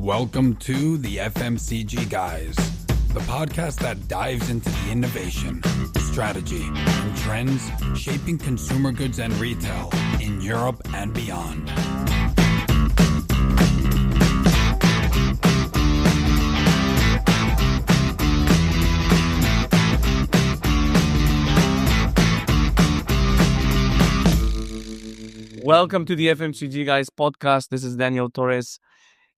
Welcome to the FMCG Guys, the podcast that dives into the innovation, strategy, and trends shaping consumer goods and retail in Europe and beyond. Welcome to the FMCG Guys podcast. This is Daniel Torres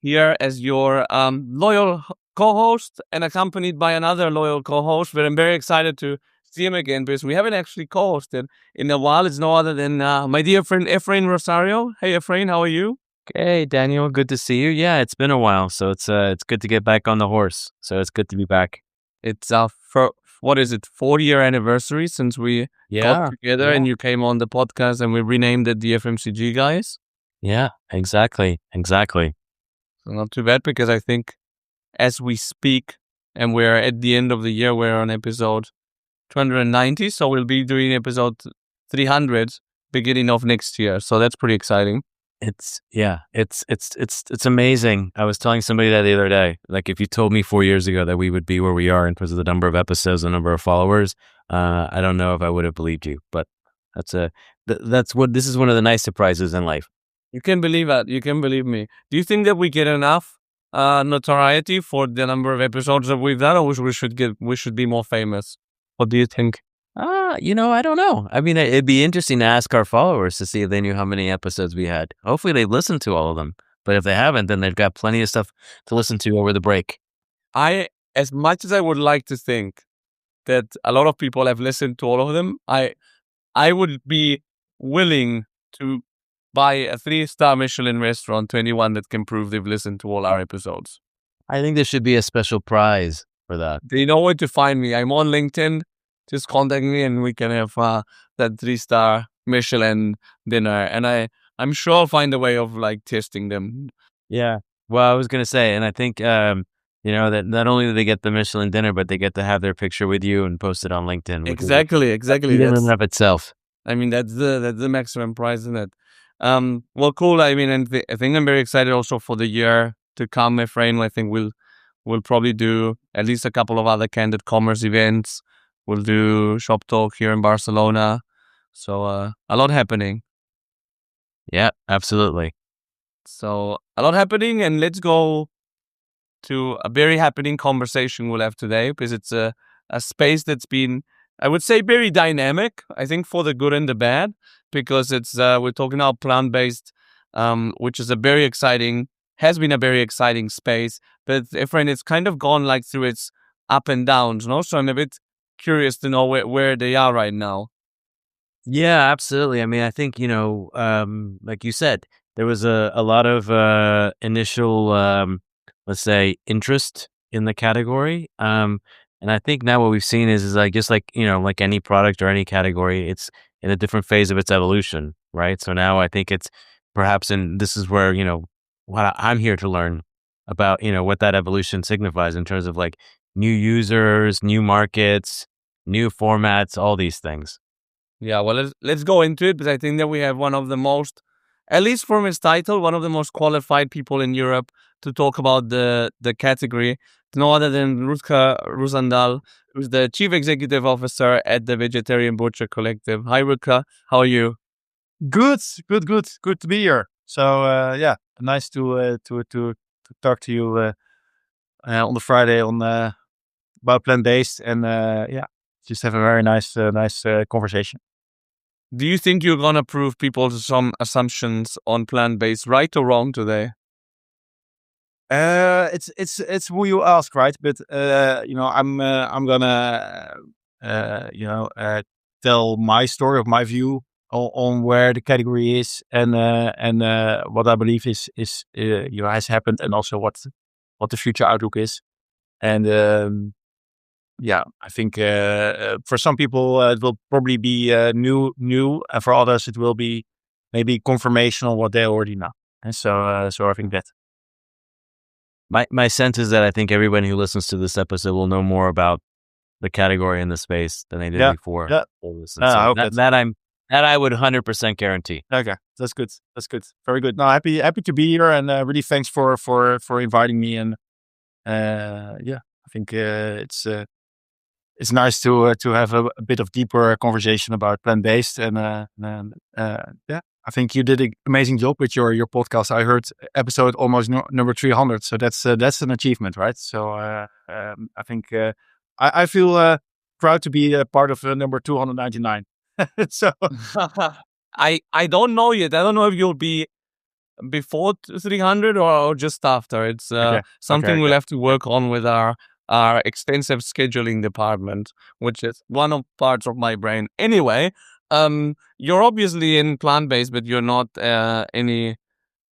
here as your loyal co-host and accompanied by another loyal co-host. But I'm very excited to see him again because we haven't actually co-hosted in a while. It's no other than my dear friend Efrain Rozendaal. Hey Efrain, how are you? Hey Daniel, good to see you. Yeah, it's been a while, so it's good to get back on the horse. So it's good to be back. It's our 4-year anniversary since we got together and you came on the podcast and we renamed it the FMCG Guys. Yeah, exactly. So not too bad because I think as we speak and we're at the end of the year, we're on episode 290. So we'll be doing episode 300 beginning of next year. So that's pretty exciting. It's amazing. I was telling somebody that the other day, like if you told me 4 years ago that we would be where we are in terms of the number of episodes, the number of followers, I don't know if I would have believed you, but this is one of the nice surprises in life. You can believe that. You can believe me. Do you think that we get enough notoriety for the number of episodes that we've done, or we should be more famous? What do you think? I don't know. I mean, it'd be interesting to ask our followers to see if they knew how many episodes we had. Hopefully they listened to all of them. But if they haven't, then they've got plenty of stuff to listen to over the break. As much as I would like to think that a lot of people have listened to all of them, I would be willing to buy a 3-star Michelin restaurant to anyone that can prove they've listened to all our episodes. I think there should be a special prize for that. They know where to find me. I'm on LinkedIn. Just contact me and we can have that 3-star Michelin dinner. And I'm sure I'll find a way of testing them. Yeah. Well, I was going to say, and I think, that not only do they get the Michelin dinner, but they get to have their picture with you and post it on LinkedIn. Exactly. In and of itself. I mean, that's the maximum prize, isn't it? Well, cool. I mean, and I think I'm very excited also for the year to come, Efrain. I think we'll probably do at least a couple of other candid commerce events. We'll do Shop Talk here in Barcelona. So a lot happening. Yeah, absolutely. So a lot happening, and let's go to a very happening conversation we'll have today because it's a space that's been, I would say, very dynamic, I think, for the good and the bad, because it's we're talking about plant-based, which is has been a very exciting space. But Efrain, it's kind of gone through its up and downs, no? So I'm a bit curious to know where they are right now. Yeah, absolutely. I mean, I think, like you said, there was a lot of initial, let's say, interest in the category. And I think now what we've seen is just like any product or any category, it's in a different phase of its evolution, right? So now I think it's perhaps, and this is where, what I'm here to learn about, what that evolution signifies in terms of new users, new markets, new formats, all these things. Yeah, well, let's go into it, because I think that we have one of the most, at least from his title, one of the most qualified people in Europe to talk about the category. No other than Rutger Rozendaal, who's the Chief Executive Officer at the Vegetarian Butcher Collective. Hi, Rutger. How are you? Good to be here. So nice to talk to you on the Friday about plant-based, and just have a very nice conversation. Do you think you're gonna prove people some assumptions on plant-based right or wrong today? It's who you ask, right? But I'm gonna tell my story of my view on where the category is and what I believe is has happened, and also what the future outlook is. And I think for some people it will probably be new, and for others it will be maybe confirmation on what they already know. And so I think that. My sense is that I think everyone who listens to this episode will know more about the category in the space than they did before. Yeah. So that That I would 100% guarantee. Okay, that's good. That's good. Very good. No, happy to be here, and really thanks for inviting me. And yeah, I think it's nice to have a bit of deeper conversation about plant based. And yeah, I think you did an amazing job with your podcast. I heard episode almost number 300, so that's an achievement, right? So I think I feel proud to be a part of number 299. So I don't know yet. I don't know if you'll be before 300 or just after. It's something we'll have to work on with our extensive scheduling department, which is one of parts of my brain. Anyway, you're obviously in plant-based, but you're not any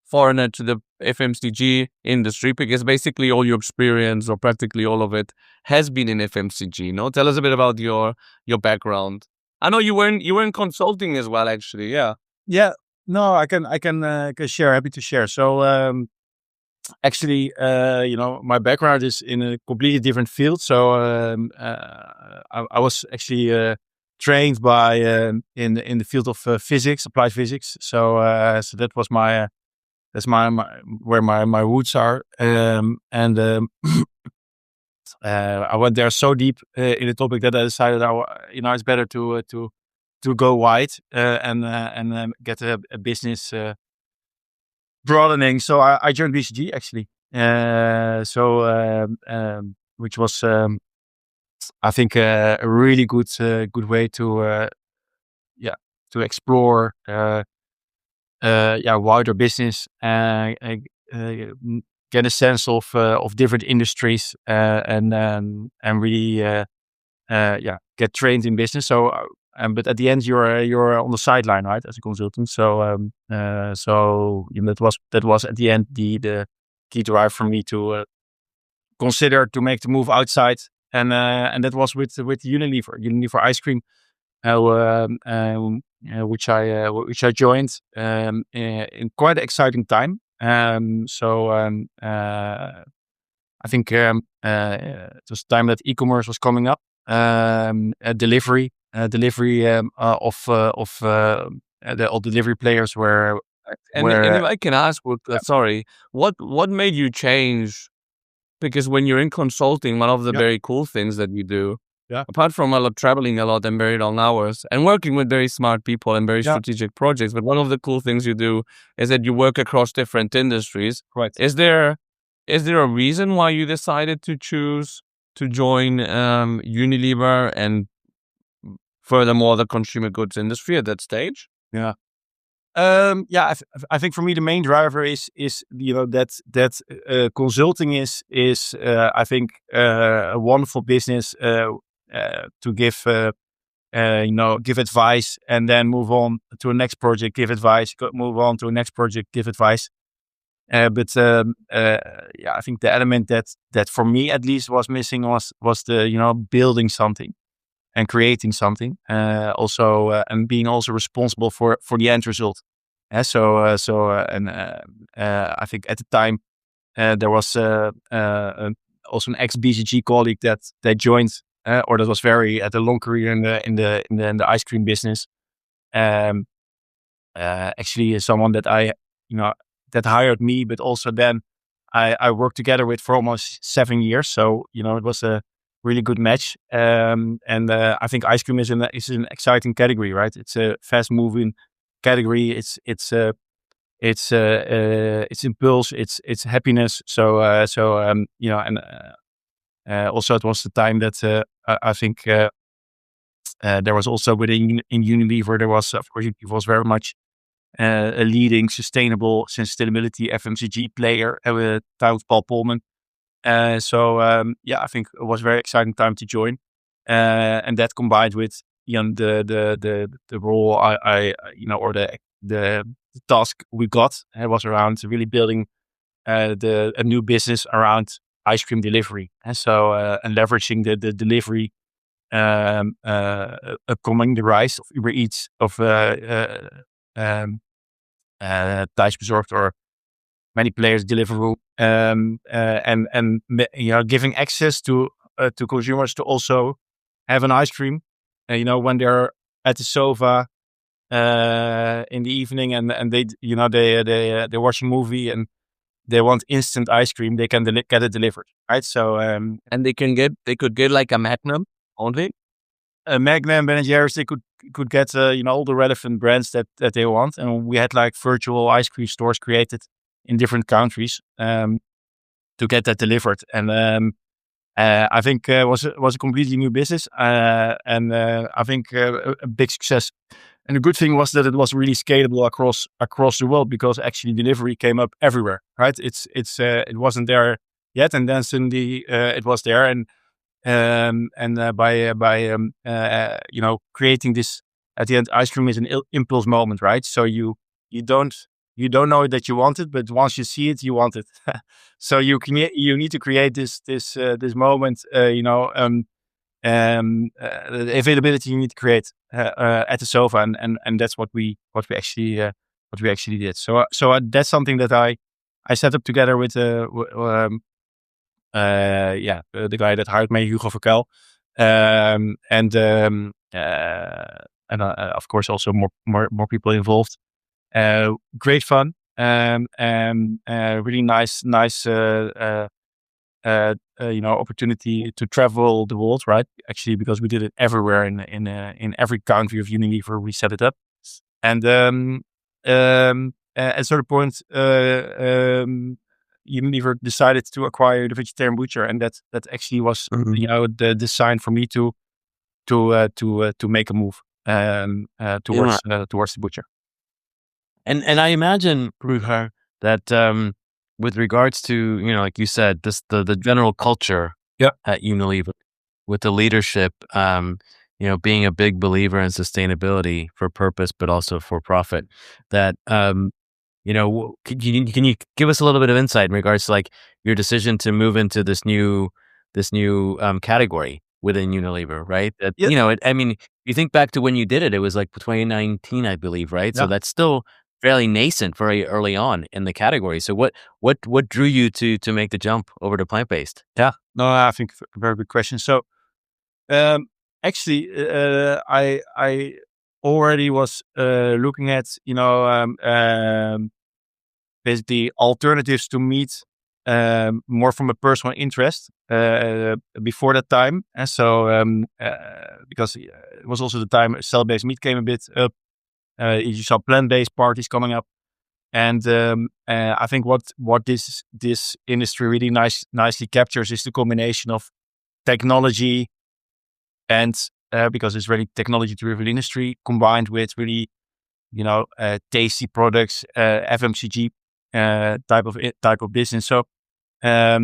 foreigner to the FMCG industry, because basically all your experience, or practically all of it, has been in FMCG. No, tell us a bit about your background. I know you were in consulting as well, actually. Yeah. Yeah. No, I can share. Happy to share. So actually, my background is in a completely different field. So I was actually trained by in the field of physics, applied physics. So that was that's my where my roots are. I went there so deep in the topic that I decided, it's better to go wide and get a business broadening. So I joined BCG actually. Which was I think a really good way to explore wider business, get a sense of different industries, and really get trained in business. So but at the end you're on the sideline, right, as a consultant. So that was at the end the key drive for me to consider to make the move outside, and that was with Unilever ice cream, which I joined in quite an exciting time. I think it was time that e-commerce was coming up, delivery of all delivery players were. And if I can ask, sorry, what made you change? Because when you're in consulting, one of the very cool things that you do, apart from traveling a lot and very long hours and working with very smart people and very strategic projects, but one of the cool things you do is that you work across different industries. Right. Is there a reason why you decided to choose to join Unilever and furthermore the consumer goods industry at that stage? Yeah. I think for me the main driver is that consulting is I think a wonderful business to give advice and then move on to a next project, give advice, move on to a next project, give advice. I think the element that for me at least was missing was the building something and creating something, and being also responsible for the end result. I think at the time there was also an ex-BCG colleague that joined, or that was had a long career in the ice cream business. Actually, someone that that hired me, but also then I worked together with for almost 7 years. So it was a really good match. I think ice cream is an exciting category, right? It's a fast-moving category. It's impulse. It's happiness. Also it was the time that I think there was also within in Unilever there was, of course, it was very much a leading sustainability FMCG player with Paul Polman. I think it was a very exciting time to join, and that combined with the role or the task we got, it was around really building a new business around ice cream delivery, and leveraging the delivery, upcoming the rise of Uber Eats, of Thuisbezorgd, or many players, Deliveroo, and giving access to consumers to also have an ice cream, when they're at the sofa, in the evening, and they watch a movie and they want instant ice cream, they can get it delivered, right? So And they could get like a Magnum only. a Magnum, Ben and Jerry's, they could get all the relevant brands that they want, and we had like virtual ice cream stores created in different countries to get that delivered, and I think was a completely new business, and I think a big success. And the good thing was that it was really scalable across the world, because actually delivery came up everywhere, right? It wasn't there yet, and then suddenly it was there, and by creating this, at the end, ice cream is an impulse moment, right? So you don't know that you want it, but once you see it, you want it. So you need to create this moment, the availability you need to create at the sofa, and that's what we actually did. So that's something that I set up together with the guy that hired me, Hugo Verkel, and of course also more people involved. Great fun, really nice opportunity to travel the world, right? Actually, because we did it everywhere in every country of Unilever, we set it up, and at a certain point, Unilever decided to acquire the vegetarian butcher, and that actually was the sign for me to make a move towards the butcher. And I imagine, Rutger, that with regards to, like you said, the general culture at Unilever, with the leadership, being a big believer in sustainability for purpose, but also for profit, that, can you give us a little bit of insight in regards to like your decision to move into this new category within Unilever, right? That, you think back to when you did it, it was like 2019, I believe, right? Yeah. So that's still fairly nascent, very early on in the category. So what drew you to make the jump over to plant-based? Yeah, no, I think a very good question. So, actually, I already was looking at basically alternatives to meat, more from a personal interest before that time, and so because it was also the time cell-based meat came a bit up. You saw plant-based parties coming up, and I think what this industry really nicely captures is the combination of technology and because it's really technology-driven industry, combined with really tasty products, FMCG type of business. So I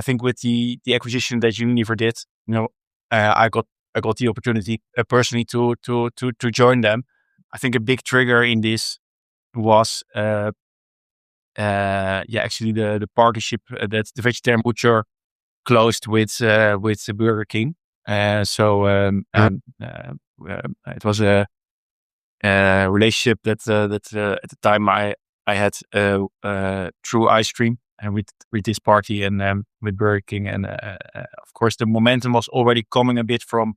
think with the acquisition that Unilever did, I got the opportunity personally to join them. I think a big trigger in this was actually the partnership that the vegetarian butcher closed with Burger King. It was a relationship that at the time I had through ice cream and with this party and with Burger King, and of course the momentum was already coming a bit from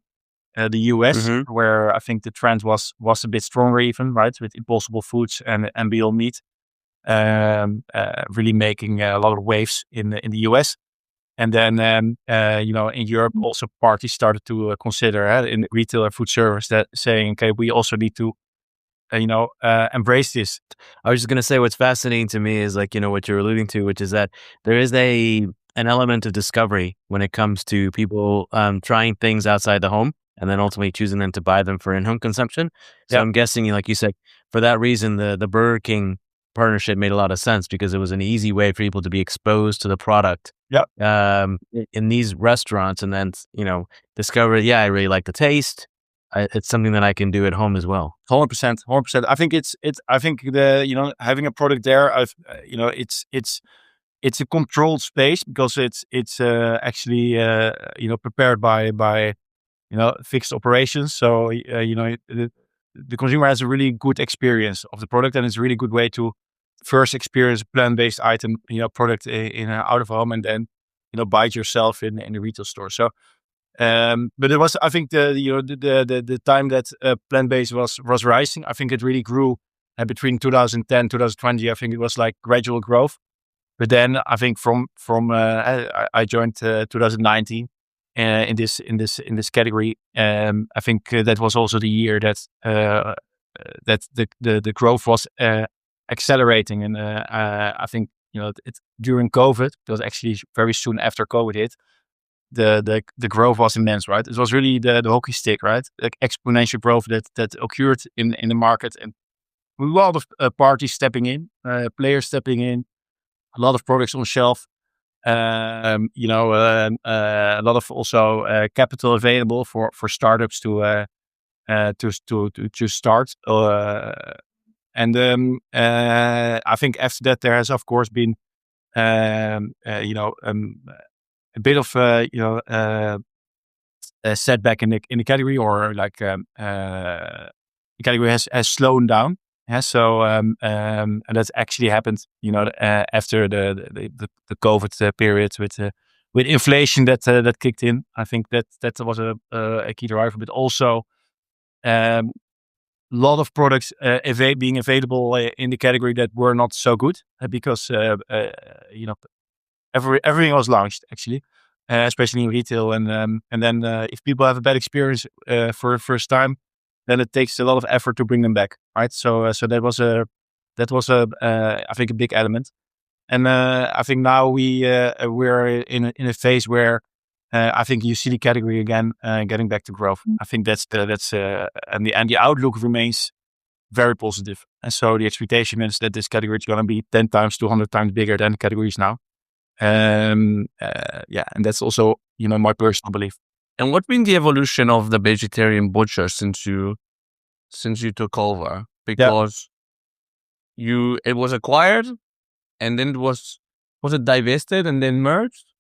the US, where I think the trend was a bit stronger, even, right, with Impossible Foods and Beyond Meat, really making a lot of waves in the US. And then in Europe also parties started to consider in retail and food service that saying, okay, we also need to embrace this. I was just going to say, what's fascinating to me is like, what you're alluding to, which is that there is an element of discovery when it comes to people trying things outside the home and then ultimately choosing them to buy them for in-home consumption. So I'm guessing, like you said, for that reason, the Burger King partnership made a lot of sense, because it was an easy way for people to be exposed to the product in these restaurants, and then discover, I really like the taste. It's something that I can do at home as well. 100%. I think I think the having a product there, it's a controlled space, because it's actually prepared by fixed operations. So the consumer has a really good experience of the product, and it's a really good way to first experience a plant-based item, product in out of home, and then buy it yourself in the retail store. So But it was, I think, the time that plant-based was rising. I think it really grew between 2010 2020. I think it was like gradual growth. But then I think from I joined 2019 in this category. I think that was also the year that the growth was accelerating, and I think it during COVID, because actually very soon after COVID hit, the growth was immense, right? It was really the hockey stick, right? Like exponential growth that occurred in the market, and a lot of parties stepping in, players stepping in, a lot of products on shelf. A lot of also capital available for startups to start. I think after that there has of course been a bit of a setback in the category, or like the category has slowed down. Yeah, so and that's actually happened, after the COVID period with inflation that kicked in. I think that was a key driver, but also a lot of products being available in the category that were not so good because everything was launched actually, especially in retail, and then if people have a bad experience for the first time, then it takes a lot of effort to bring them back, right? So that was I think a big element, and I think now we're in a phase where I think you see the category again getting back to growth. I think that's and the outlook remains very positive, and so the expectation is that this category is going to be 10 times to 100 times bigger than the category is now. And that's also my personal belief. And what's been the evolution of the vegetarian butcher since you took over? Because it was acquired, and then was it divested and then merged?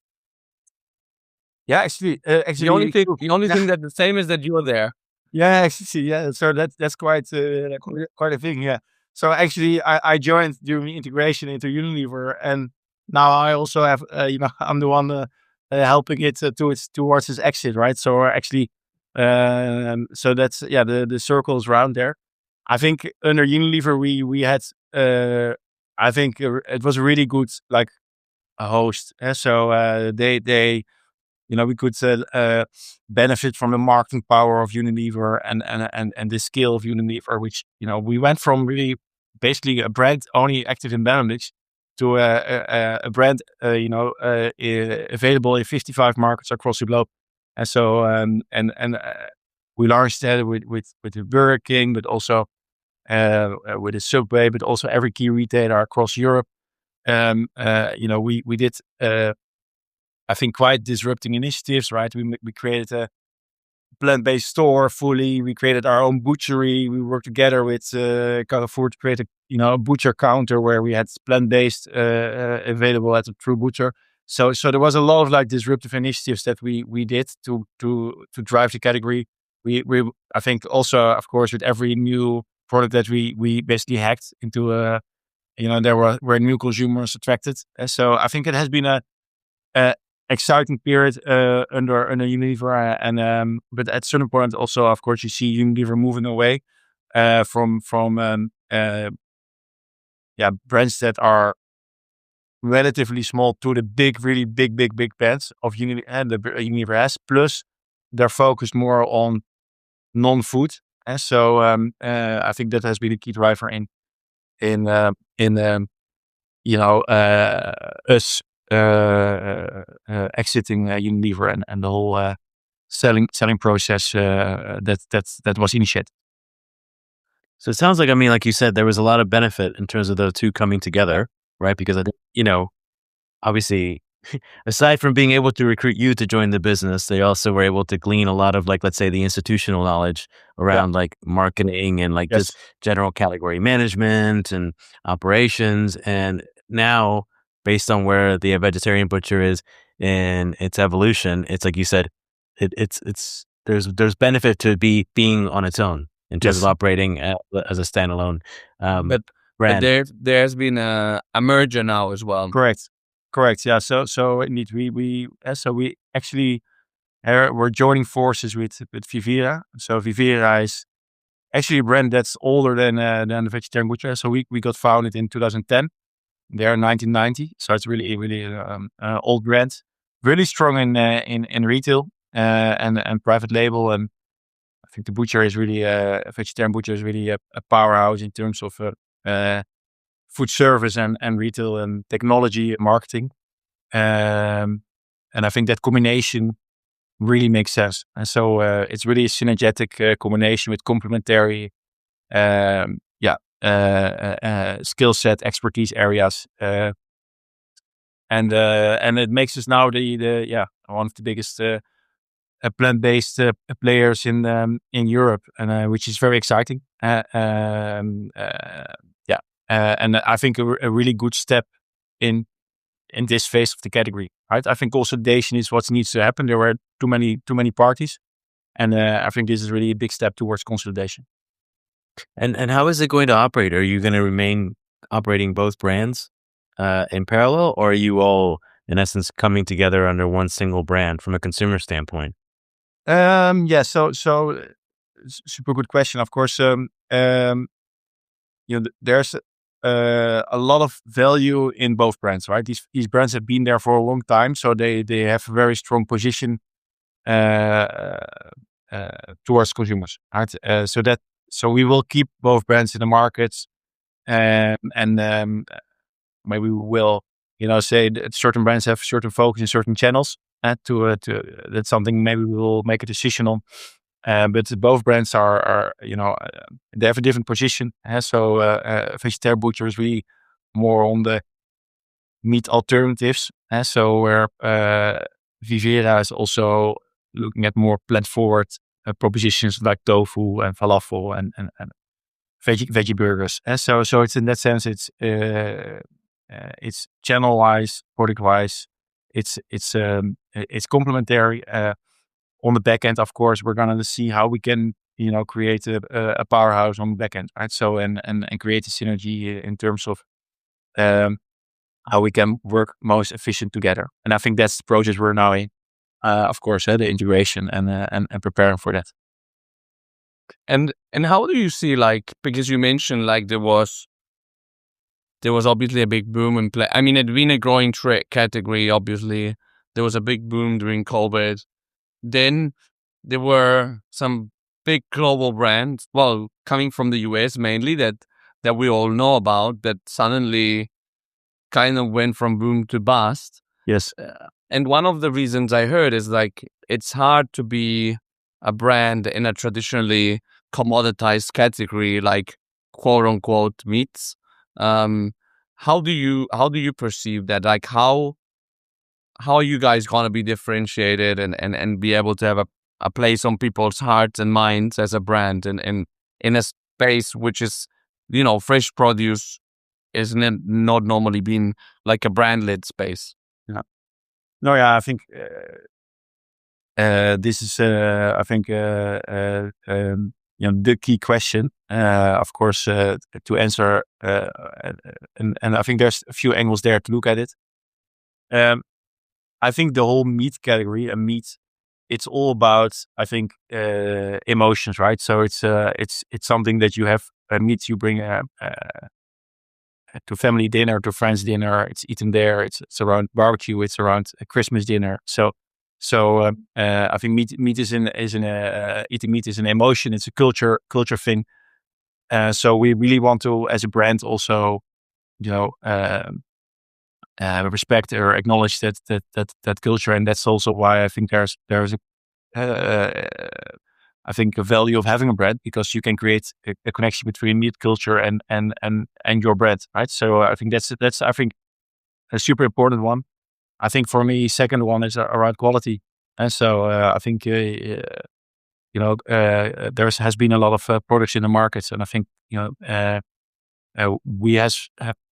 Yeah, actually, the only thing that's the same is that you were there. Yeah, actually, yeah. So that's quite a thing. Yeah. So actually, I joined during the integration into Unilever, and now I also have I'm the one helping it towards its exit, right? So actually, so that's the circles around there. I think under Unilever we had I think it was a really good like a host. So they we could benefit from the marketing power of Unilever and the scale of Unilever, which we went from really basically a brand only active in Benelux to a brand available in 55 markets across the globe. And so we launched that with the Burger King, but also with the Subway, but also every key retailer across Europe. We did I think quite disrupting initiatives, right? We created a plant-based store fully. We created our own butchery. We worked together with Carrefour to create a butcher counter where we had plant-based available at a true butcher. So there was a lot of like disruptive initiatives that we did to drive the category. We I think also, of course, with every new product that we basically hacked into there were new consumers attracted. So I think it has been a exciting period under Unilever, and but at a certain point also, of course, you see Unilever moving away from brands that are relatively small to the big, really big brands of Unilever, and the Unilever has. Plus, they're focused more on non-food, and so I think that has been a key driver in us exiting Unilever and the whole selling process that was initiated. So it sounds like, I mean, like you said, there was a lot of benefit in terms of the two coming together, right? Because I think, obviously, aside from being able to recruit you to join the business, they also were able to glean a lot of, like, let's say, the institutional knowledge around like marketing and like just general category management and operations. And now, based on where the vegetarian butcher is in its evolution, it's like you said, there's benefit to being on its own in terms of operating as a standalone but brand. There's been a merger now as well. Correct. Yeah. So indeed, we actually we're joining forces with Vivera. So Vivera is actually a brand that's older than the Vegetarian Butcher. So we got founded in 2010. They're 1990, so it's really old brand. Really strong in retail and private label, and I think the butcher is really a Vegetarian Butcher is really a powerhouse in terms of food service and retail and technology and marketing. And I think that combination really makes sense. And so it's really a synergetic combination with complementary skill set, expertise areas. And it makes us now the one of the biggest plant-based players in Europe, and which is very exciting. And I think a really good step in this phase of the category. Right, I think consolidation is what needs to happen. There were too many parties, and I think this is really a big step towards consolidation. And how is it going to operate? Are you going to remain operating both brands in parallel, or are you all, in essence, coming together under one single brand from a consumer standpoint? So super good question. Of course, there's a lot of value in both brands, right? These brands have been there for a long time, so they have a very strong position towards consumers, right? So we will keep both brands in the markets, and maybe we will, say that certain brands have certain focus in certain channels. That's something maybe we will make a decision on. But both brands are they have a different position. So Vegetarian Butcher is really more on the meat alternatives. So where Vivera is also looking at more plant-forward propositions like tofu and falafel and veggie burgers. So it's in that sense, it's channel-wise, product-wise, it's complementary. On the back end, of course, we're gonna see how we can, create a powerhouse on the back end, right? So and create a synergy in terms of how we can work most efficient together. And I think that's the process we're now in. Of course, the integration and preparing for that. And how do you see, because you mentioned there was obviously a big boom in play. I mean, it'd been a growing category. Obviously, there was a big boom during COVID. Then there were some big global brands, coming from the US mainly, that we all know about, that suddenly kind of went from boom to bust. Yes. And one of the reasons I heard is it's hard to be a brand in a traditionally commoditized category, like quote unquote meats. How do you perceive that? How are you guys gonna be differentiated and be able to have a place on people's hearts and minds as a brand and in a space which is, fresh produce isn't not normally been like a brand-led space? Yeah. No, yeah, I think this is I think the key question, of course, to answer, and I think there's a few angles there to look at it. I think the whole meat category and meat, it's all about, I think, emotions, right? So it's something that you have, meat you bring to family dinner, to friends dinner. It's eaten there. It's around barbecue. It's around a Christmas dinner. So I think meat is eating meat is an emotion. It's a culture thing. So we really want to, as a brand, also, respect or acknowledge that culture, and that's also why I think there's I think a value of having a brand, because you can create a connection between meat culture and your brand, right? So I think that's I think a super important one. I think for me, second one is around quality, and so I think there has been a lot of products in the markets, and I think we have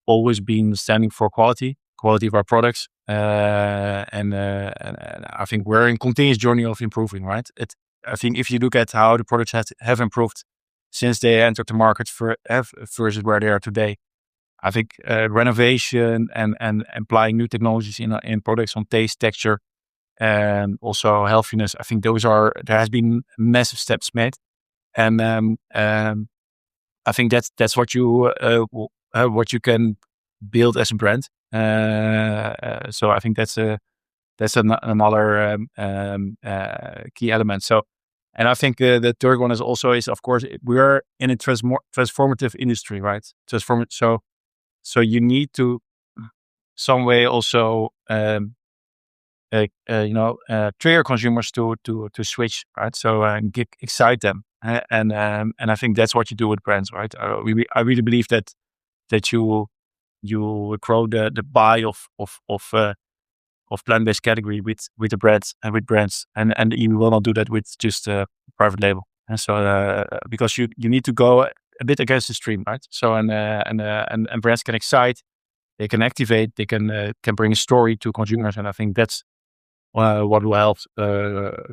always been standing for quality of our products, and I think we're in continuous journey of improving, right? I think if you look at how the products have improved since they entered the market versus where they are today, I think renovation and applying new technologies in products on taste, texture, also healthiness. I think there has been massive steps made, and I think that's what you can build as a brand. So I think that's another key element. So, and I think the third one is of course we are in a transformative industry, right? So you need to some way also trigger consumers to switch, right? So excite them, and I think that's what you do with brands, right? I really believe that you grow the buy of plant-based category with the brands and with brands, and you will not do that with just private label. And so because you need to go a bit against the stream, right? So and brands can excite, they can activate, they can bring a story to consumers, and I think that's what will help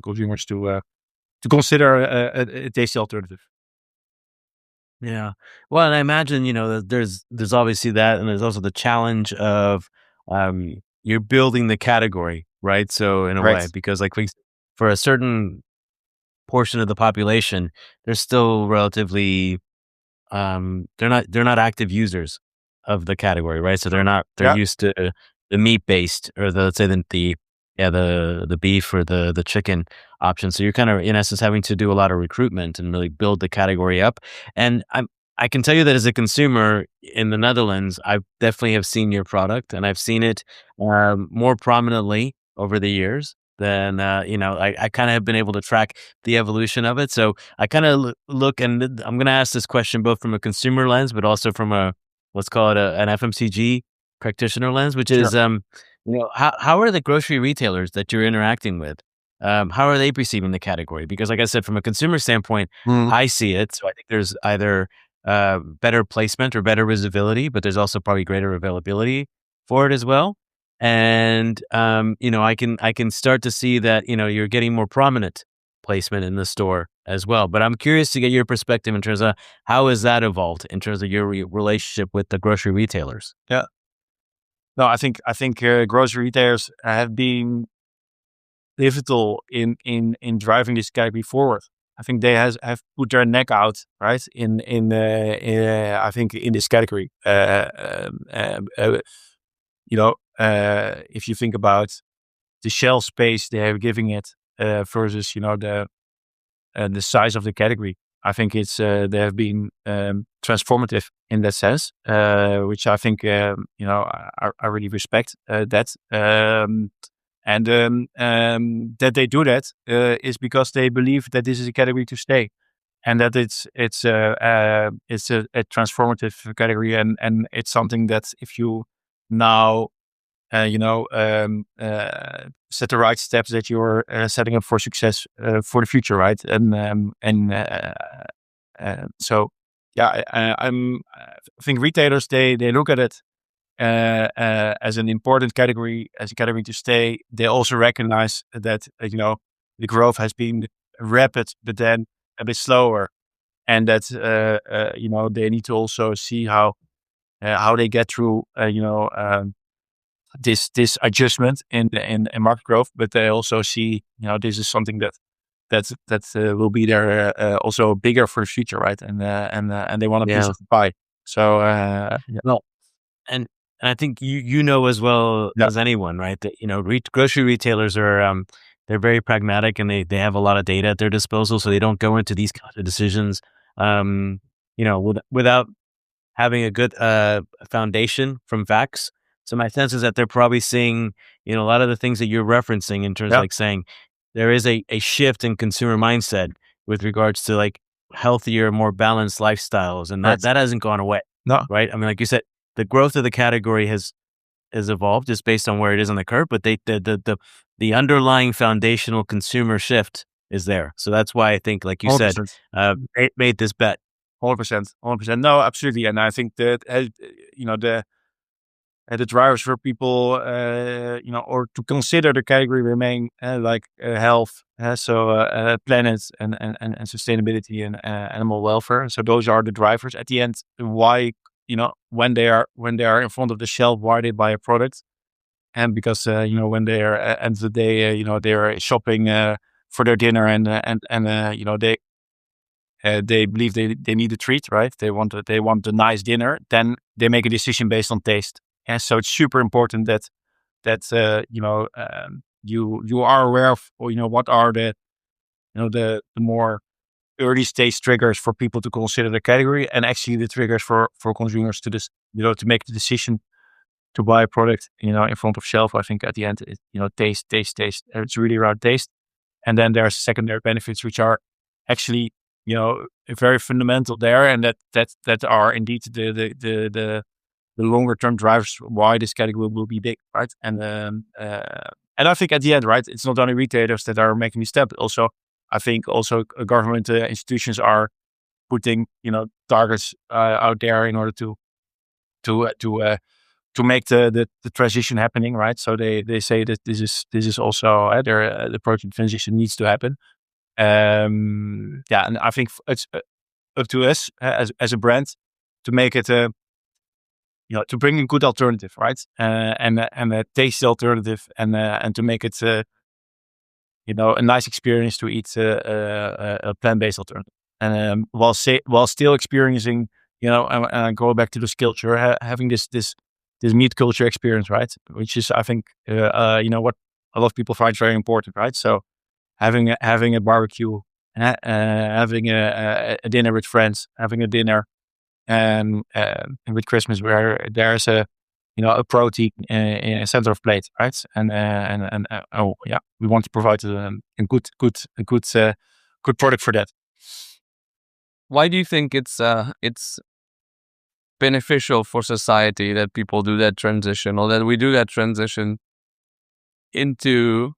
consumers to consider a tasty alternative. Yeah. Well, and I imagine, that there's obviously that, and there's also the challenge of you're building the category, right? So in a way, Right. because like for a certain portion of the population, they're still relatively they're not active users of the category, right? So they're Yeah. used to the meat based, or let's say the beef or the chicken option. So you're kind of in essence having to do a lot of recruitment and really build the category up. And I can tell you that as a consumer in the Netherlands, I definitely have seen your product, and I've seen it more prominently over the years than I kind of have been able to track the evolution of it. So I kind of look, and I'm going to ask this question both from a consumer lens, but also from let's call it an FMCG practitioner lens, which is Sure. how are the grocery retailers that you're interacting with? How are they perceiving the category? Because like I said, from a consumer standpoint, I see it. So I think there's either better placement or better visibility, but there's also probably greater availability for it as well. And I can start to see that you're getting more prominent placement in the store as well. But I'm curious to get your perspective in terms of how has that evolved in terms of your relationship with the grocery retailers. Yeah. No, I think grocery retailers have been pivotal in driving this category forward. I think they have put their neck out, right, I think in this category. If you think about the shelf space they are giving it versus the size of the category, I think they have been transformative in that sense, which I think I really respect that. That they do that is because they believe that this is a category to stay, and that it's a transformative category, and it's something that if you now set the right steps, that you're setting up for success for the future, right? So yeah, I think retailers they look at it as an important category, as a category to stay. They also recognize that the growth has been rapid, but then a bit slower, and that they need to also see how they get through this adjustment in market growth. But they also see this is something that will be there also bigger for the future, right? And they want a piece of the pie. So well, and I think you know as well as anyone, right? That grocery retailers are they're very pragmatic, and they have a lot of data at their disposal, so they don't go into these kinds of decisions without having a good foundation from facts. So my sense is that they're probably seeing a lot of the things that you're referencing in terms of like saying there is a shift in consumer mindset with regards to like healthier, more balanced lifestyles, and that hasn't gone away. No. Right? I mean, like you said, the growth of the category has evolved just based on where it is on the curve, but the underlying foundational consumer shift is there. So that's why I think, like you 100%. said, made this bet. 100%. No, absolutely. And I think that the drivers for people, or to consider the category remain like health, planet and sustainability and animal welfare. So those are the drivers at the end. Why when they are in front of the shelf, why they buy a product, and because when they're end of the day, they're shopping for their dinner, and they believe they need a treat, right? They want a nice dinner. Then they make a decision based on taste. And so it's super important that you are aware of, what are the more early stage triggers for people to consider the category, and actually the triggers for consumers to to make the decision to buy a product, in front of shelf. I think at the end, taste. It's really around taste. And then there's secondary benefits, which are actually, very fundamental there, and that are indeed the longer term drivers why this category will be big, right? And I think at the end, right, it's not only retailers that are making this step. Also, I think also government institutions are putting, targets out there in order to make the transition happening, right? So they say that this is also the protein transition needs to happen. And I think it's up to us as a brand to make it to bring a good alternative, right? And a tasty alternative, and to make it a nice experience to eat a plant-based alternative, and while still experiencing, and go back to this culture, having this meat culture experience, right? Which is, I think, what a lot of people find very important, right? So having a barbecue, having a dinner with friends, having a dinner, and with Christmas, where there's a protein in a center of plate, right? And we want to provide a good product for that. Why do you think it's beneficial for society that people do that transition, or that we do that transition into,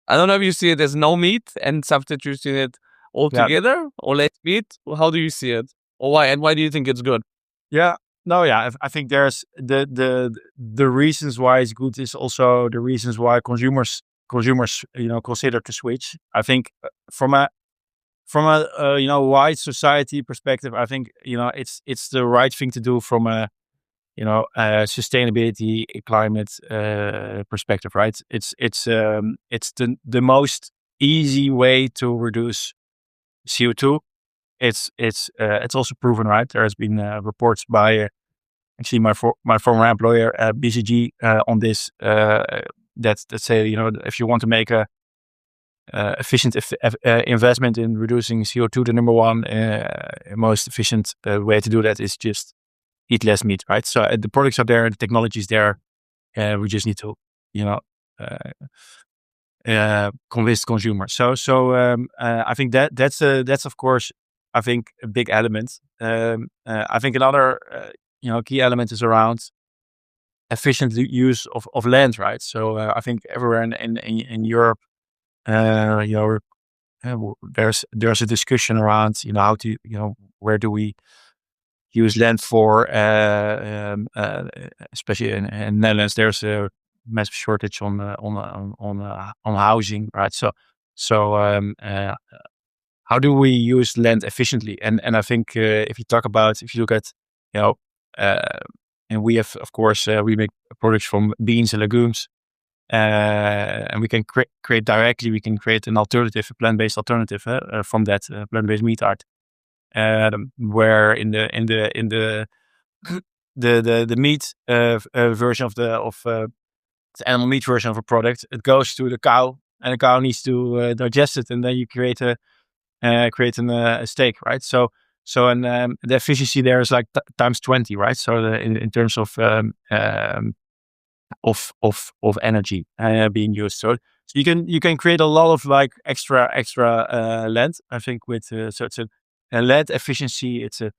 I don't know if you see it as no meat and substituting it altogether, or less meat? How do you see it? Or why? And why do you think it's good? Yeah. No, yeah. I think there's the reasons why it's good is also the reasons why consumers consider to switch. I think from a wide society perspective, I think it's the right thing to do from a sustainability, climate perspective, right? It's the most easy way to reduce CO2. It's also proven, right? There has been reports by actually my former employer, BCG, on this, that say, if you want to make a efficient investment in reducing CO2, the number one most efficient way to do that is just eat less meat, right? So the products are there, the technology is there. We just need to, convince consumers. So I think that's of course, I think, a big element. I think another key element is around efficient use of land, right? So I think everywhere in Europe, there's a discussion around how to where do we use land for, especially in Netherlands. There's a massive shortage on housing, right? So how do we use land efficiently? And I think if you look at and we have, of course, we make products from beans and legumes, and we can create directly. We can create an alternative, a plant-based alternative from that plant-based meat art, where in the meat version of the animal meat version of a product, it goes to the cow, and the cow needs to digest it, and then you create a steak, right? So the efficiency there is like times 20, right? So in terms of energy being used. So you can create a lot of like extra land. I think with so it's a land efficiency. It's a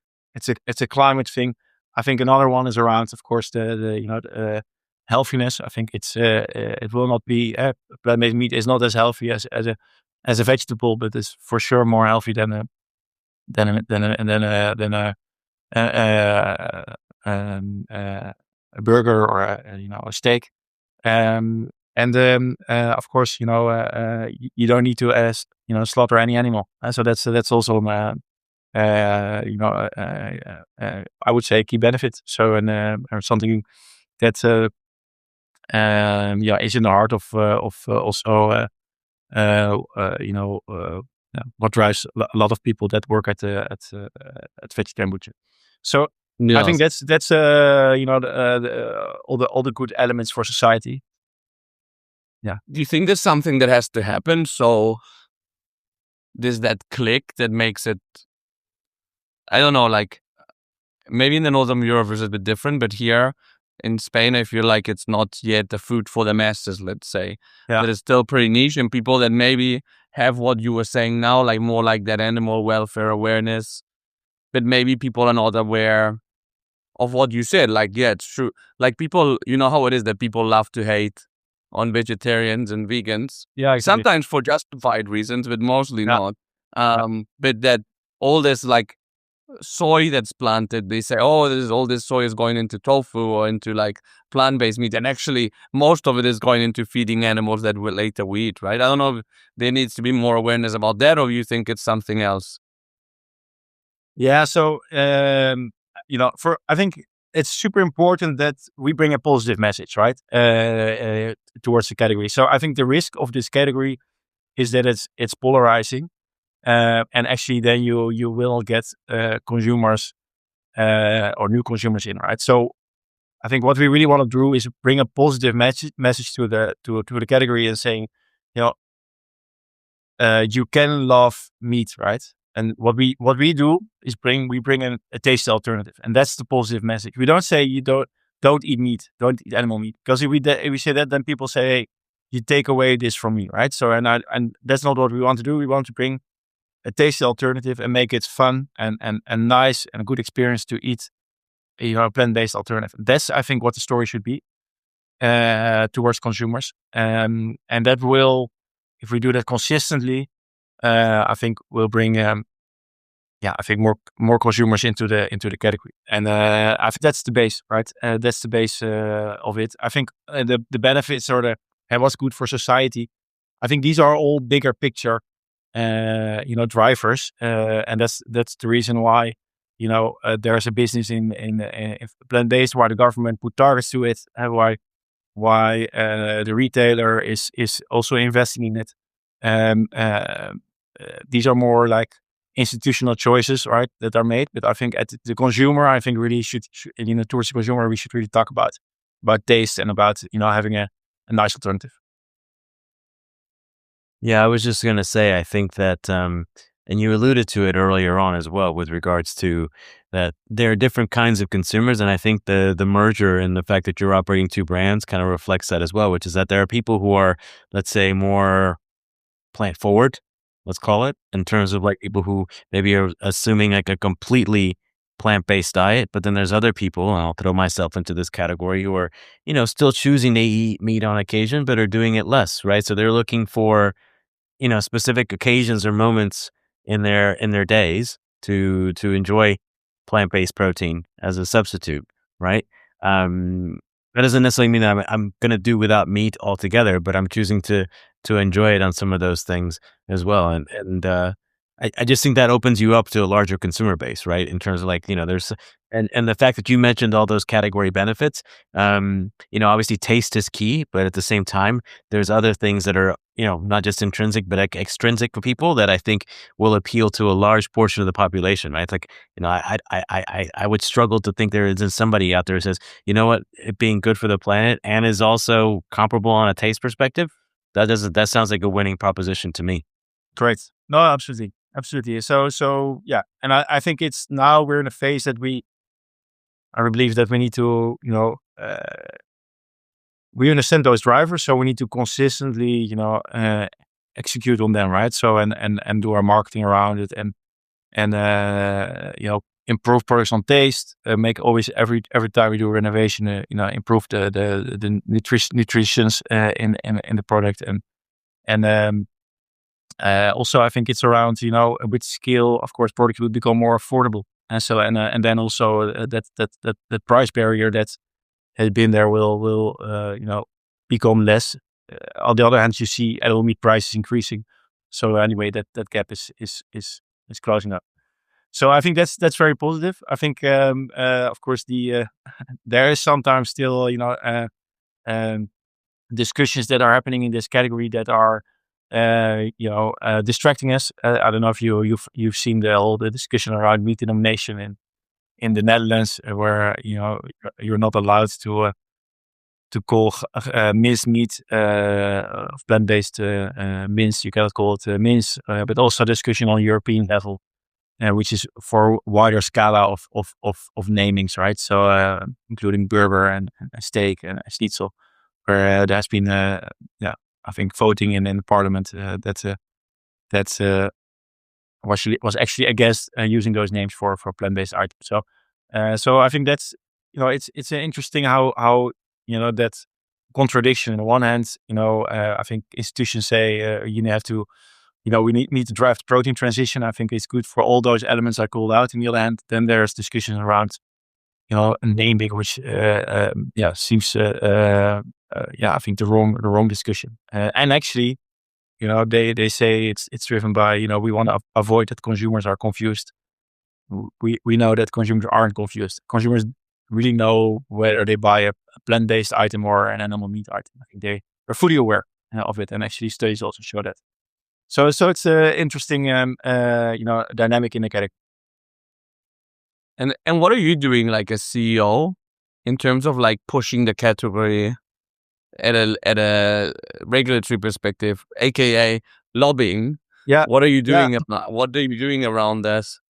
climate thing. I think another one is around, of course, the healthiness. I think it will not be plant-based meat is not as healthy as a vegetable, but it's for sure more healthy than a burger or a steak. Of course, you don't need to slaughter any animal. So that's also I would say a key benefit. So or something that is in the heart of also what drives a lot of people that work at Vegetarian Butcher. So I think that's all the good elements for society. Yeah. Do you think there's something that has to happen? So there's that click that makes it, I don't know, like maybe in the Northern Europe it's a bit different, but here in Spain, I feel like it's not yet the food for the masses, let's say. Yeah. That is still pretty niche, and people that maybe have what you were saying now, like more like that animal welfare awareness, but maybe people are not aware of what you said. Like, yeah, it's true. Like people, you know how it is that people love to hate on vegetarians and vegans. Yeah, exactly. Sometimes for justified reasons, but mostly Yeah. not. But that all this like soy that's planted, they say, oh, all this soy is going into tofu or into like plant-based meat, and actually most of it is going into feeding animals that will later we eat, right? I don't know if there needs to be more awareness about that, or you think it's something else. Yeah, so I think it's super important that we bring a positive message, right, towards the category. So I think the risk of this category is that it's polarizing, and actually then you will get consumers or new consumers in, right? So I think what we really want to do is bring a positive message to the category and saying, you can love meat, right? And what we do is we bring a tasty alternative, and that's the positive message. We don't say you don't eat meat, don't eat animal meat, because if we say that, then people say, hey, you take away this from me, right? So and that's not what we want to do. We want to bring a tasty alternative and make it fun and nice and a good experience to eat a plant-based alternative. That's, I think, what the story should be towards consumers, and that will, if we do that consistently, I think we'll bring I think more consumers into the category, and I think that's the base, right? That's the base of it. I think the benefits or what's good for society. I think these are all bigger picture, drivers, and that's the reason why there's a business in plant based, why the government put targets to it, and why the retailer is also investing in it. These are more like institutional choices, right, that are made. But I think at the consumer, I think really should towards the consumer, we should really talk about taste and about having a nice alternative. Yeah, I was just going to say, I think that, and you alluded to it earlier on as well, with regards to that there are different kinds of consumers. And I think the merger and the fact that you're operating two brands kind of reflects that as well, which is that there are people who are, let's say, more plant forward, let's call it, in terms of like people who maybe are assuming like a completely plant-based diet. But then there's other people, and I'll throw myself into this category, who are, still choosing to eat meat on occasion, but are doing it less, right? So they're looking for specific occasions or moments in their days to enjoy plant-based protein as a substitute, right? That doesn't necessarily mean that I'm going to do without meat altogether, but I'm choosing to enjoy it on some of those things as well. And I just think that opens you up to a larger consumer base, right? In terms of like, there's, and the fact that you mentioned all those category benefits, obviously taste is key, but at the same time, there's other things that are, not just intrinsic, but like extrinsic for people that I think will appeal to a large portion of the population, right? It's like, I would struggle to think there isn't somebody out there who says, you know what, it being good for the planet and is also comparable on a taste perspective. That sounds like a winning proposition to me. Great. No, absolutely. Absolutely. So yeah. And I think it's now we're in a phase that I believe that we need to, we understand those drivers, so we need to consistently, execute on them, right? So and do our marketing around it and improve products on taste, make always every time we do renovation, improve the nutritions in the product and also I think it's around with scale, of course, product will become more affordable, and so and then also that price barrier that has been there will become less. On the other hand, you see animal meat prices increasing, so anyway that gap is closing up. So I think that's very positive. I think of course there is sometimes still discussions that are happening in this category that are distracting us. I don't know if you've seen the discussion around meat denomination in the Netherlands, where you're not allowed to call minced meat of plant-based mince. You cannot call it mince, but also discussion on European level, which is for a wider scala of namings, right? So including burger and steak and schnitzel, where there has been I think voting in the parliament that was actually against using those names for plant-based items. So I think that's it's interesting how that contradiction. On the one hand, I think institutions say you have to we need to drive the protein transition. I think it's good for all those elements I called out. On the other hand, then there's discussions around naming, which seems I think the wrong discussion. And actually, they say it's driven by we want to avoid that consumers are confused. We know that consumers aren't confused. Consumers really know whether they buy a plant-based item or an animal meat item. I think they are fully aware of it, and actually studies also show that. So it's an interesting dynamic in the category. And what are you doing like a CEO in terms of like pushing the category at a regulatory perspective, aka lobbying? Yeah. What are you doing? What are you doing around this?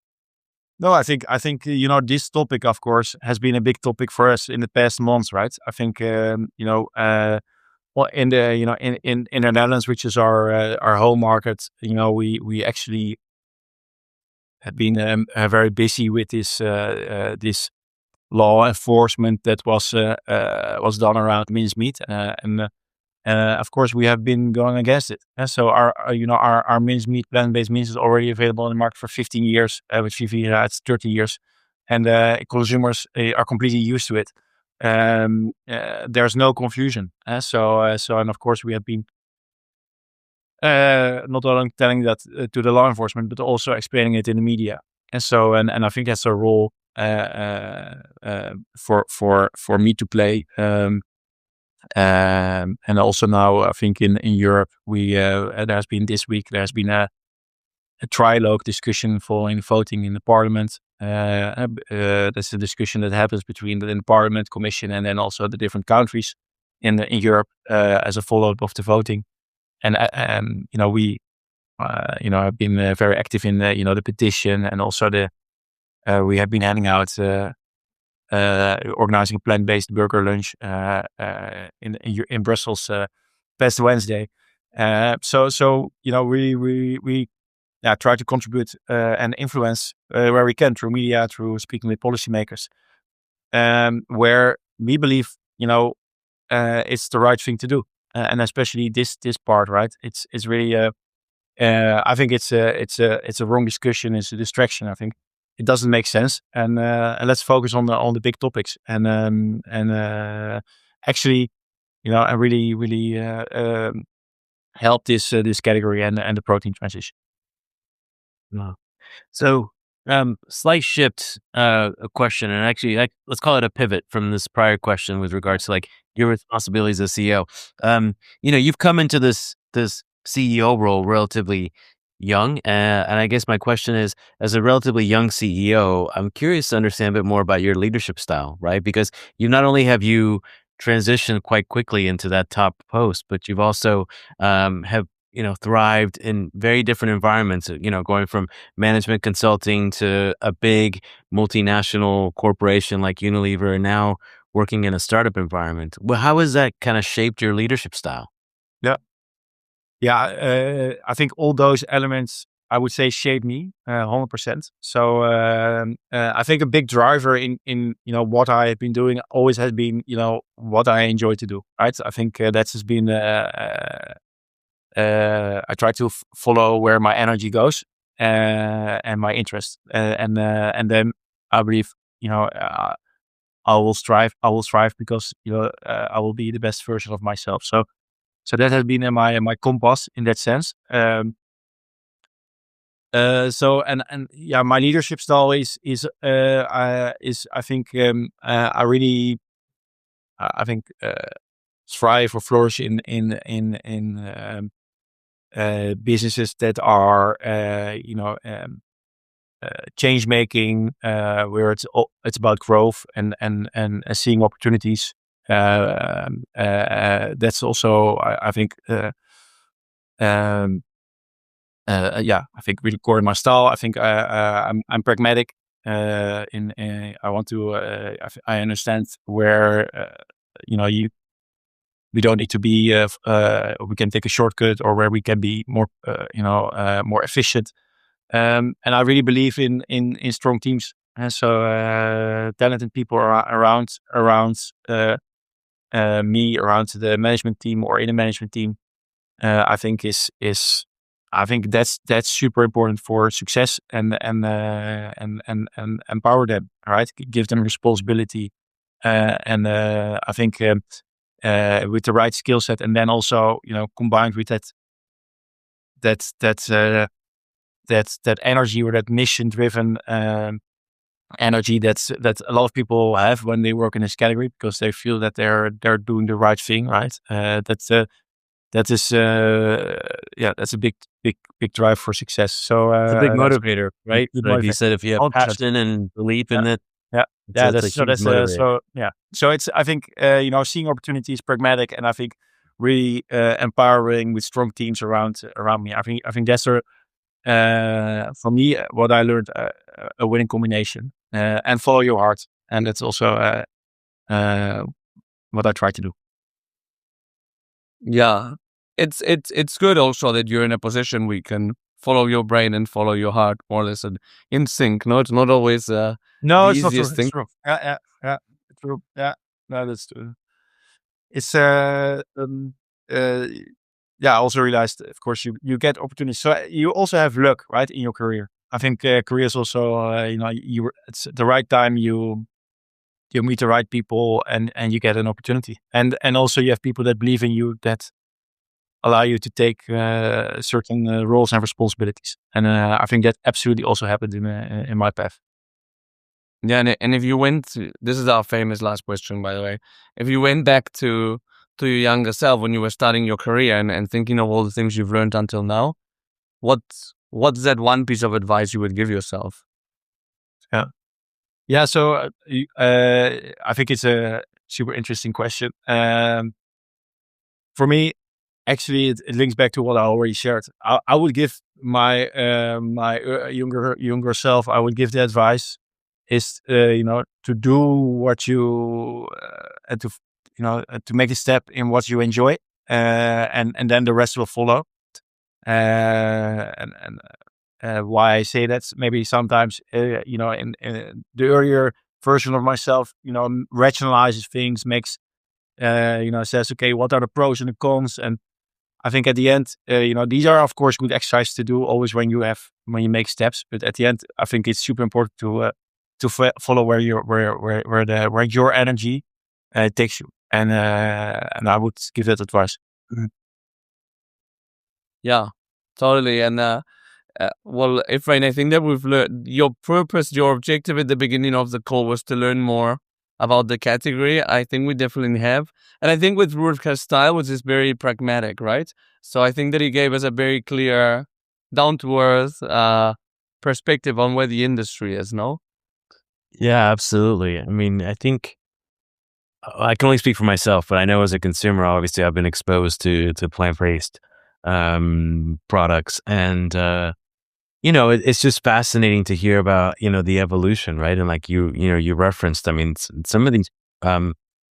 No, I think this topic, of course, has been a big topic for us in the past months, right? I think well, in the in the Netherlands, which is our home market, we actually have been very busy with this law enforcement that was done around mincemeat, and of course we have been going against it. So our mincemeat, plant-based mince, is already available in the market for 15 years. With Vivera, it's 30 years, and consumers are completely used to it. There's no confusion. So and of course we have been not only telling that to the law enforcement, but also explaining it in the media. And so and I think that's a role for me to play. And also now I think in Europe there's been a trilogue discussion following voting in the parliament. That's a discussion that happens between the parliament, commission, and then also the different countries in Europe as a follow-up of the voting. And we have been very active in the petition, and also we have been handing out organizing a plant-based burger lunch in Brussels past Wednesday. So we try to contribute and influence where we can through media, through speaking with policymakers, where we believe it's the right thing to do, and especially this part, right? It's really I think it's a wrong discussion. It's a distraction. I think it doesn't make sense, and let's focus on the big topics, and actually, and really help this category and the protein transition. Wow. So, slight shift, a question, and actually, let's call it a pivot from this prior question with regards to like your responsibilities as CEO. You've come into this CEO role relatively young, and I guess my question is, as a relatively young CEO, I'm curious to understand a bit more about your leadership style, right? Because not only have you transitioned quite quickly into that top post, but you've also have thrived in very different environments, going from management consulting to a big multinational corporation like Unilever, and now working in a startup environment. Well, how has that kind of shaped your leadership style? Yeah, I think all those elements, I would say, shaped me 100%. So I think a big driver in what I have been doing always has been what I enjoy to do. Right, I think that has been. I try to follow where my energy goes and my interest, and then I believe I will strive. Because I will be the best version of myself. So that has been my compass in that sense. So my leadership style is I think I really I think thrive or flourish in businesses that are change making, where it's about growth and seeing opportunities. That's also I think I think really core in my style. I think I'm pragmatic. I want to. I understand where we don't need to be. We can take a shortcut, or where we can be more more efficient. And I really believe in strong teams. And so talented people around me, around the management team or in a management team. I think I think that's super important for success, and empower them, right? Give them responsibility, and I think with the right skill set, and then also combined with that energy, or that mission driven energy that a lot of people have when they work in this category, because they feel that they're doing the right thing, right? That is that's a big drive for success. So It's a big motivator, right? big Like you motivator. said, if you have 100%. passion and belief in it, Yeah, it's a huge motivator. So it's, I think seeing opportunities, pragmatic, and I think really empowering with strong teams around me. I think that's for me what I learned, a winning combination, and follow your heart, and that's also what I try to do. Yeah, it's good also that you're in a position where you can follow your brain and follow your heart more or less in sync. No, it's not always No, the it's not true. easiest thing. It's true. Yeah, true. Yeah, no, that's true. It's I also realized, of course, you get opportunities. So you also have luck, right, in your career. I think career is also it's the right time. You meet the right people, and you get an opportunity, and also you have people that believe in you, that allow you to take certain roles and responsibilities. And I think that absolutely also happened in my path. Yeah, and if you went this is our famous last question, by the way. If you went back to your younger self when you were starting your career and thinking of all the things you've learned until now, what's that one piece of advice you would give yourself? Yeah. So I think it's a super interesting question. For me, actually, it links back to what I already shared. I would give my younger self. I would give the advice is to do what you and to make a step in what you enjoy, and then the rest will follow. Why I say that, maybe sometimes in the earlier version of myself, rationalizes things, makes says, okay, what are the pros and the cons? And I think at the end, these are of course good exercises to do always when you make steps. But at the end, I think it's super important to follow where your energy takes you, and I would give that advice. Yeah, totally. And well, Efrain, I think that we've learned your purpose, your objective at the beginning of the call was to learn more about the category. I think we definitely have. And I think with Rutger's style, which is very pragmatic, right? So I think that he gave us a very clear, down-to-earth perspective on where the industry is, no? Yeah, absolutely. I mean, I think I can only speak for myself, but I know as a consumer, obviously, I've been exposed to plant-based products, and it's just fascinating to hear about the evolution, right? And like you referenced, I mean, some of these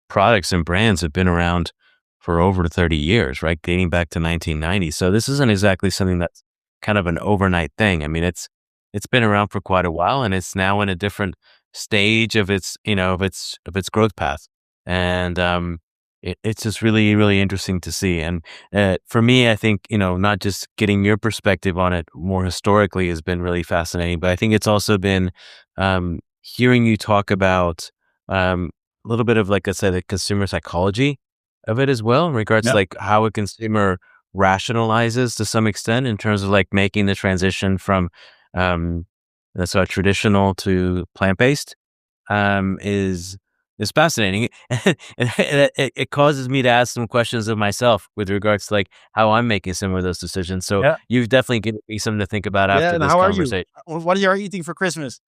products and brands have been around for over 30 years, right? Dating back to 1990. So this isn't exactly something that's kind of an overnight thing. I mean, it's been around for quite a while, and it's now in a different stage of its growth path. And it's just really, really interesting to see. And for me, I think, not just getting your perspective on it more historically has been really fascinating, but I think it's also been hearing you talk about a little bit of, like I said, the consumer psychology of it as well, in regards to like how a consumer rationalizes to some extent in terms of like making the transition from that's traditional to plant-based is is fascinating. And it causes me to ask some questions of myself with regards to like how I'm making some of those decisions. So you've definitely given me something to think about after and this how conversation. Are you? What are you eating for Christmas?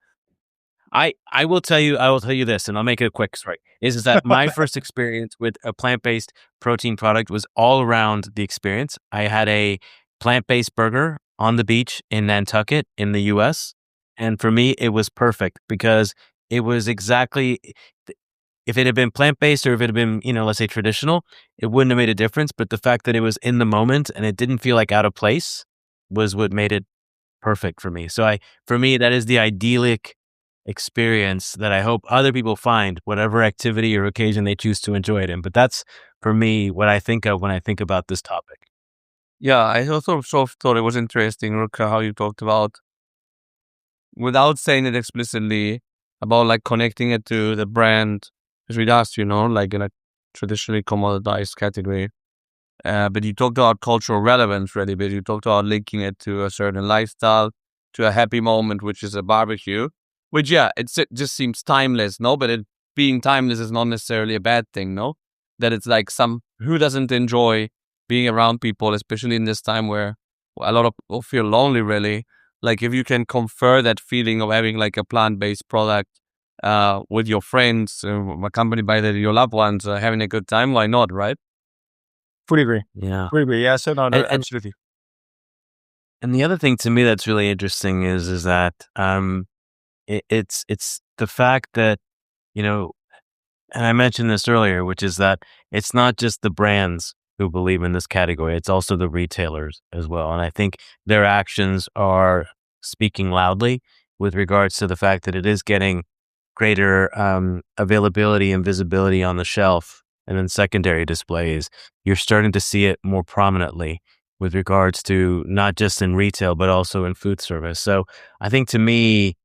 I will tell you this, and I'll make it a quick story. Is that my first experience with a plant-based protein product was all around the experience. I had a plant-based burger on the beach in Nantucket in the US. And for me, it was perfect because it was exactly, if it had been plant-based or if it had been, let's say traditional, it wouldn't have made a difference. But the fact that it was in the moment and it didn't feel like out of place was what made it perfect for me. So for me, that is the idyllic experience that I hope other people find, whatever activity or occasion they choose to enjoy it in. But that's, for me, what I think of when I think about this topic. Yeah, I also thought it was interesting, Rutger, how you talked about, without saying it explicitly, about like connecting it to the brand, as we'd asked, like in a traditionally commoditized category. But you talked about cultural relevance really, but you talked about linking it to a certain lifestyle, to a happy moment, which is a barbecue, which, it just seems timeless, no? But it being timeless is not necessarily a bad thing, no? That it's like who doesn't enjoy being around people, especially in this time where a lot of people feel lonely, really. Like if you can confer that feeling of having like a plant-based product with your friends, accompanied by your loved ones, having a good time, why not, right? Fully agree. Yeah. Fully agree. Yeah. So no, absolutely. And the other thing to me that's really interesting is that it's the fact that, and I mentioned this earlier, which is that it's not just the brands who believe in this category, it's also the retailers as well. And I think their actions are speaking loudly with regards to the fact that it is getting greater availability and visibility on the shelf and in secondary displays. You're starting to see it more prominently with regards to not just in retail, but also in food service. So I think, to me,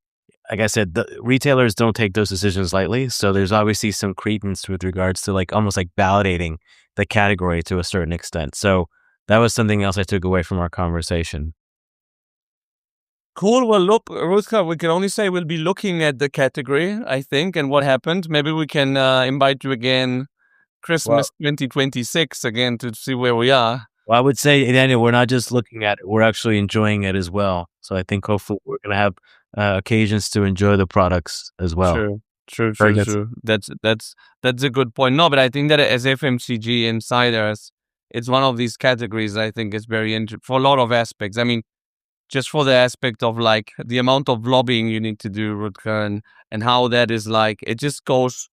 like I said, the retailers don't take those decisions lightly. So there's obviously some credence with regards to like almost like validating the category to a certain extent. So that was something else I took away from our conversation. Cool. Well, look, Rutger, we can only say we'll be looking at the category, I think, and what happened. Maybe we can invite you again Christmas 2026 again to see where we are. Well, I would say, Daniel, we're not just looking at it, we're actually enjoying it as well. So I think hopefully we're going to have occasions to enjoy the products as well. True. That's a good point. No, but I think that as FMCG insiders, it's one of these categories I think is very interesting for a lot of aspects. I mean, just for the aspect of like the amount of lobbying you need to do, Rutger, and how that is like, it just goes,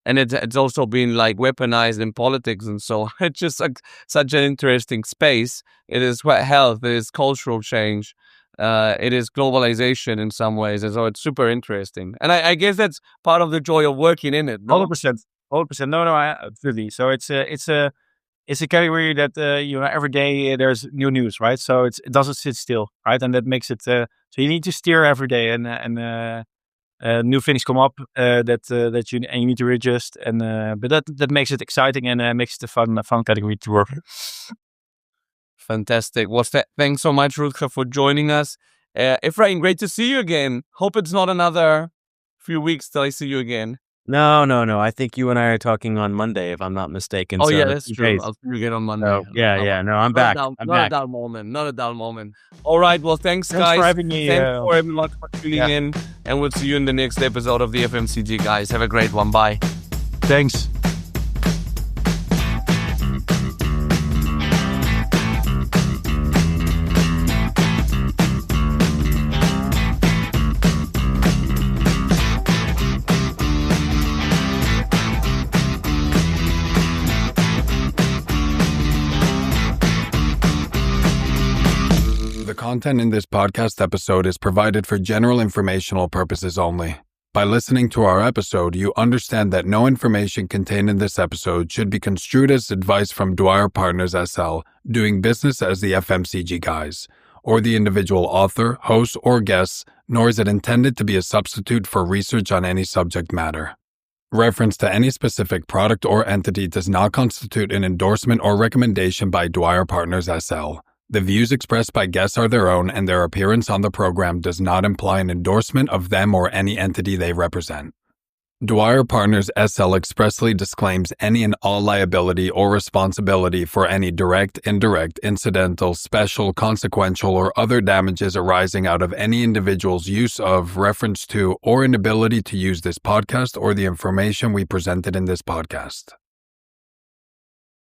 and it's also been like weaponized in politics, and so it's just like such an interesting space. It is health, it is cultural change, it is globalization in some ways, and so it's super interesting. And I guess that's part of the joy of working in it. 100%. No, absolutely. So it's a category that every day there's new news, right? So it doesn't sit still, right? And that makes it so you need to steer every day, and new things come up that you need to readjust, and but that makes it exciting and makes it a fun category to work. Fantastic. Well, thanks so much, Rutger, for joining us. Efrain, great to see you again. Hope it's not another few weeks till I see you again. No. I think you and I are talking on Monday, if I'm not mistaken. Oh, so yeah, that's true. I'll see you again on Monday. No, No, I'm back. Not a dull moment. All right. Well, thanks guys. Thanks for having me. Thanks for everyone for tuning in. And we'll see you in the next episode of the FMCG, guys. Have a great one. Bye. Thanks. The content in this podcast episode is provided for general informational purposes only. By listening to our episode, you understand that no information contained in this episode should be construed as advice from Dwyer Partners SL, doing business as the FMCG guys, or the individual author, host, or guests, nor is it intended to be a substitute for research on any subject matter. Reference to any specific product or entity does not constitute an endorsement or recommendation by Dwyer Partners SL. The views expressed by guests are their own, and their appearance on the program does not imply an endorsement of them or any entity they represent. Dwyer Partners SL expressly disclaims any and all liability or responsibility for any direct, indirect, incidental, special, consequential, or other damages arising out of any individual's use of, reference to, or inability to use this podcast or the information we presented in this podcast.